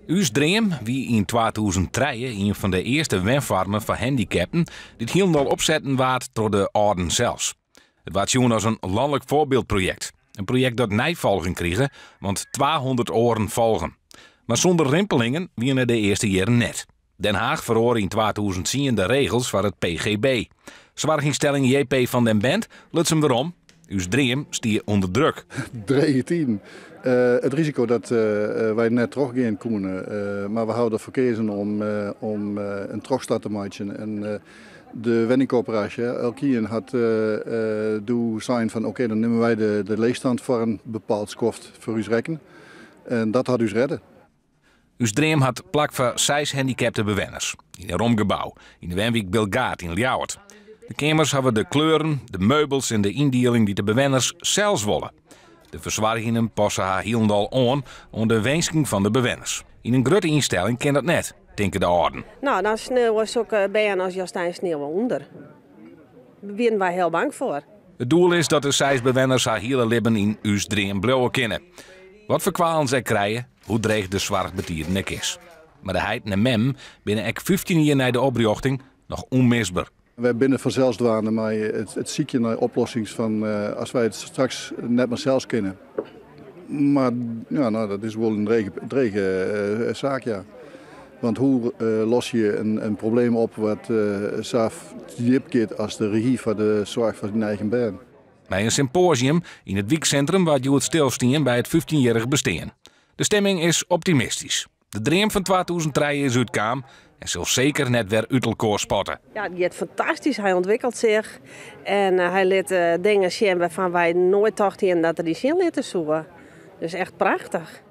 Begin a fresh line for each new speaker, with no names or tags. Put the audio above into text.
Us dream wie in 2003 een van de eerste wenfarmen voor handicapten die helemaal opzetten waard door de orden zelfs. Het was zien als een landelijk voorbeeldproject. Een project dat nijvolging kreeg, want 200 oren volgen. Maar zonder rimpelingen wienen de eerste jaren net. Den Haag verhoor in 2010 de regels voor het PGB. Zwargingstelling JP van den Bent lukt hem waarom. Us dream stier onder druk.
3 het risico dat wij net teruggaan kunnen, maar we houden ervoor kiezen om een terugstart te maken. En de wenningcoöperatie, Elkien had zijn van oké, dan nemen wij de leegstand voor een bepaald skoft voor ons rekken. En dat had ons redden.
Us dream had plak voor 6 gehandicapte bewoners. In een romgebouw, in de Wenwijk Bilgaard in Ljouwert. De kamers hebben de kleuren, de meubels en de indeling die de bewoners zelfs willen. De verzwargingen passen haar helemaal aan onder de wensing van de bewoners. In een grote instelling kan dat net, denken de orden.
Nou, dan sneeuwen ze ook bijna als Jostijn sneeuwen onder. Daar zijn wij heel bang voor.
Het doel is dat de 6 bewoners haar hele leven in us dream blauwen kennen. Wat voor kwalen zij krijgen, hoe dreig de zwart betieren nek is. Maar de heid en mem binnen ek 15 jaar na de oprichting nog onmisbaar.
Wij binnen vanzelfsdwaande maar het ziekje naar oplossings van als wij het straks net maar zelfs kennen. Maar ja, nou, dat is wel een drege zaak, ja. Want hoe los je een probleem op wat zo diep gaat als de regie voor de zorg voor zijn eigen baan?
Bij een symposium in het weekcentrum waar je het stilstaan bij het 15-jarig bestaan. De stemming is optimistisch. De dream van 2003 is uitkwam en zal zeker net weer uit elkaar spotten.
Ja, die is fantastisch. Hij ontwikkelt zich en hij liet dingen zien waarvan wij nooit dachten dat er die zin lieten zoeken. Dus echt prachtig.